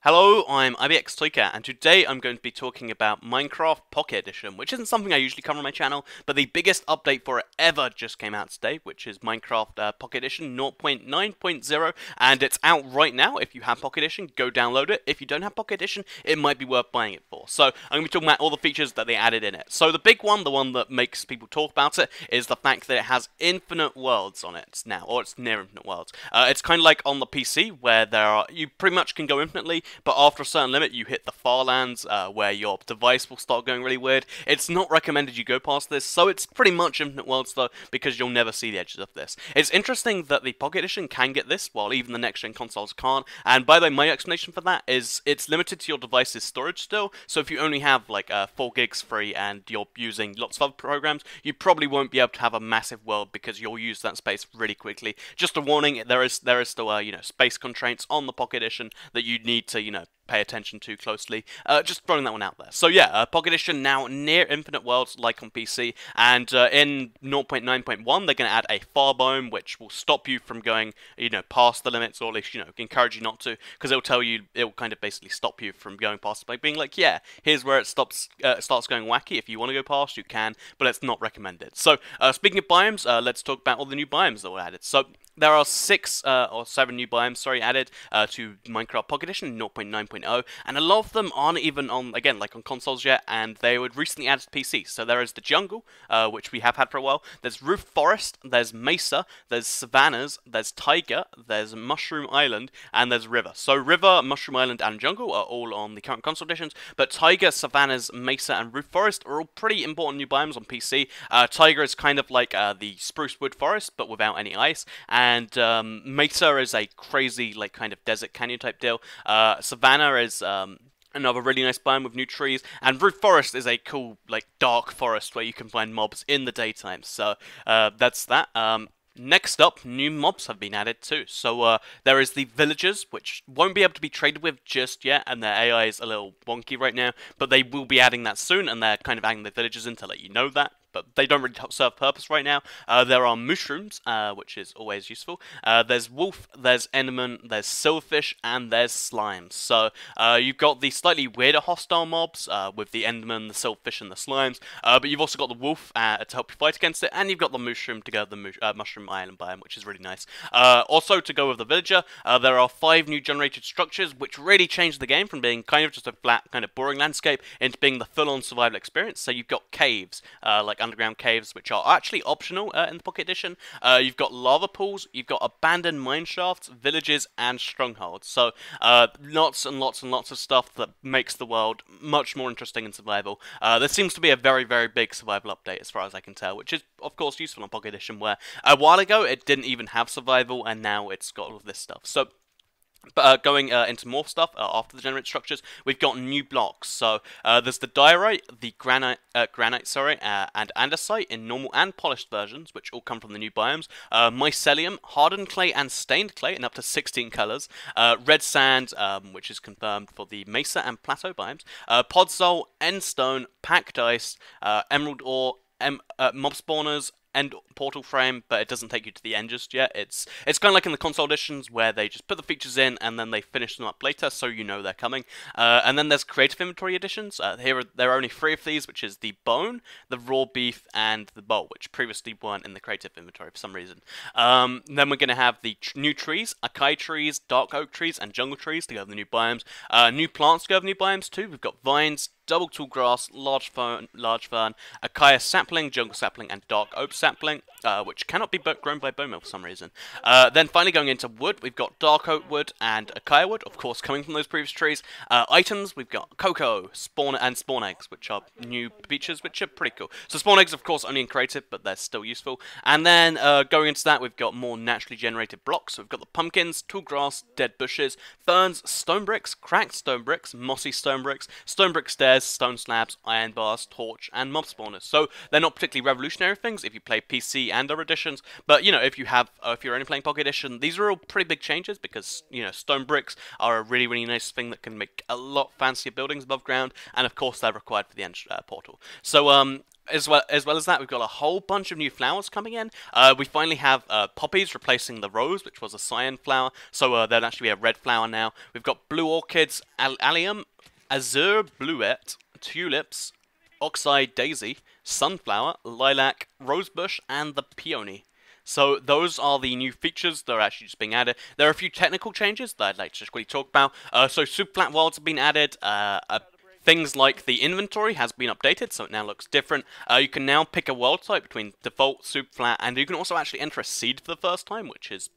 Hello, I'm IBX Tweaker, and today I'm going to be talking about Minecraft Pocket Edition, which isn't something I usually cover on my channel, but the biggest update for it ever just came out today, which is Minecraft Pocket Edition 0.9.0, and it's out right now. If you have Pocket Edition, go download it. If you don't have Pocket Edition, it might be worth buying it for. So I'm going to be talking about all the features that they added in it. So the big one, the one that makes people talk about it, is the fact that it has infinite worlds on it now, or it's near infinite worlds. It's kind of like on the PC, where you pretty much can go infinitely, but after a certain limit, you hit the far lands, where your device will start going really weird. It's not recommended you go past this, so it's pretty much infinite worlds though, because you'll never see the edges of this. It's interesting that the Pocket Edition can get this, while even the next-gen consoles can't, and by the way, my explanation for that is it's limited to your device's storage still, so if you only have like 4 gigs free and you're using lots of other programs, you probably won't be able to have a massive world because you'll use that space really quickly. Just a warning, there is still space constraints on the Pocket Edition that you need to pay attention to closely. Just throwing that one out there. So yeah, Pocket Edition now near infinite worlds like on PC, and in 0.9.1 they're going to add a far biome which will stop you from going past the limits, or at least encourage you not to, because it'll kind of basically stop you from going past it by being like, yeah, here's where it starts going wacky. If you want to go past, you can, but it's not recommended. So speaking of biomes, let's talk about all the new biomes that were added. So there are 6 or 7 new biomes, added to Minecraft Pocket Edition 0.9.0, and a lot of them aren't even on consoles yet, and they were recently added to PC. So there is the jungle, which we have had for a while. There's roof forest, there's mesa, there's savannas, there's taiga, there's mushroom island, and there's river. So river, mushroom island, and jungle are all on the current console editions, but taiga, savannas, mesa, and roof forest are all pretty important new biomes on PC. Taiga is kind of like the spruce wood forest, but without any ice, and Mesa is a crazy, kind of desert canyon type deal. Savannah is another really nice biome with new trees, and Roof Forest is a cool, dark forest where you can find mobs in the daytime. So that's that. Next up, new mobs have been added too. So there is the villagers, which won't be able to be traded with just yet, and their AI is a little wonky right now, but they will be adding that soon, and they're kind of adding the villagers in to let you know that. But they don't really serve purpose right now. There are mushrooms, which is always useful. There's wolf, there's enderman, there's silverfish, and there's slimes. So you've got the slightly weirder hostile mobs with the enderman, the silverfish, and the slimes. But you've also got the wolf to help you fight against it, and you've got the mushroom to go with the mushroom island biome, which is really nice. Also, to go with the villager, there are 5 new generated structures, which really changed the game from being kind of just a flat, kind of boring landscape into being the full-on survival experience. So you've got caves, underground caves, which are actually optional in the Pocket Edition. You've got lava pools, you've got abandoned mine shafts, villages, and strongholds. So lots and lots and lots of stuff that makes the world much more interesting in survival. There seems to be a very, very big survival update as far as I can tell, which is of course useful on Pocket Edition, where a while ago it didn't even have survival, and now it's got all of this stuff. So but going into more stuff after the generate structures, we've got new blocks. So there's the diorite, the granite, and andesite in normal and polished versions, which all come from the new biomes. Mycelium, hardened clay, and stained clay in up to 16 colors. Red sand, which is confirmed for the mesa and plateau biomes. Podzol, endstone, packed ice, emerald ore, mob spawners, end portal frame, but it doesn't take you to the end just yet. It's kind of like in the console editions, where they just put the features in and then they finish them up later, so you know they're coming. And then there's creative inventory editions. There are only 3 of these, which is the bone, the raw beef, and the bowl, which previously weren't in the creative inventory for some reason. Then we're going to have the new trees, acai trees, dark oak trees, and jungle trees to go with the new biomes. New plants to go with the new biomes too. We've got vines, double tall grass, large fern, acacia sapling, jungle sapling, and dark oak sapling, which cannot be grown by bone meal for some reason. Then finally going into wood, we've got dark oak wood and acacia wood, of course coming from those previous trees. Items, we've got cocoa, spawn eggs, which are new features, which are pretty cool. So spawn eggs, of course, only in creative, but they're still useful. And then going into that, we've got more naturally generated blocks. So we've got the pumpkins, tall grass, dead bushes, ferns, stone bricks, cracked stone bricks, mossy stone bricks, stone brick stairs, stone slabs, iron bars, torch, and mob spawners. So they're not particularly revolutionary things if you play PC and other editions, but if you're only playing Pocket Edition, these are all pretty big changes, because stone bricks are a really, really nice thing that can make a lot fancier buildings above ground, and of course they're required for the end portal. So As well as that, we've got a whole bunch of new flowers coming in. We finally have poppies replacing the rose, which was a cyan flower. So there'll actually be a red flower now. We've got blue orchids, allium, azure bluette, tulips, oxeye daisy, sunflower, lilac, rosebush, and the peony. So those are the new features that are actually just being added. There are a few technical changes that I'd like to just quickly talk about. So super flat wilds have been added. Things like the inventory has been updated, so it now looks different. You can now pick a world type between default, super flat, and you can also actually enter a seed for the first time, which is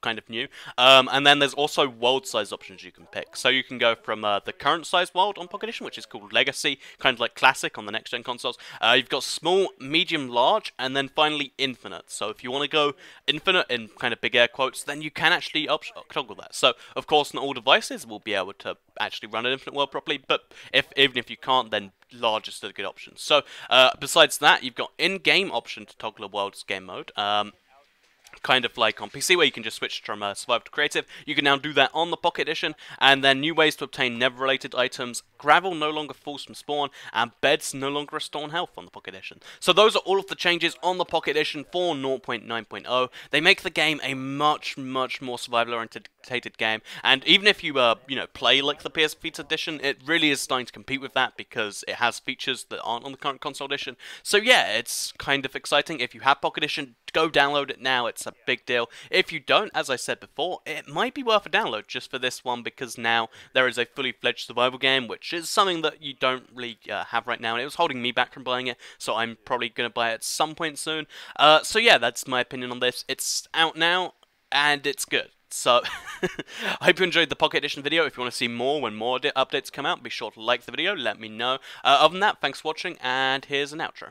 kind of new. And then there's also world size options you can pick. So you can go from the current size world on Pocket Edition, which is called Legacy, kind of like Classic on the next gen consoles. You've got small, medium, large, and then finally infinite. So if you want to go infinite in kind of big air quotes, then you can actually toggle that. So of course not all devices will be able to actually run an infinite world properly, but even if you can't, then large is still a good option. So besides that, you've got in-game option to toggle a world's game mode. Kind of like on PC, where you can just switch from Survival to Creative. You can now do that on the Pocket Edition, and then new ways to obtain never-related items. Gravel no longer falls from spawn, and beds no longer restore health on the Pocket Edition. So those are all of the changes on the Pocket Edition for 0.9.0. They make the game a much, much more survival-oriented game, and even if you play like the PS Vita Edition, it really is starting to compete with that because it has features that aren't on the current console edition. So yeah, it's kind of exciting. If you have Pocket Edition, go download it now. It's a big deal. If you don't, as I said before, it might be worth a download just for this one, because now there is a fully fledged survival game, which is something that you don't really have right now, and it was holding me back from buying it, so I'm probably going to buy it at some point soon. So yeah, that's my opinion on this. It's out now, and it's good. So, I hope you enjoyed the Pocket Edition video. If you want to see more when more updates come out, be sure to like the video, let me know. Other than that, thanks for watching, and here's an outro.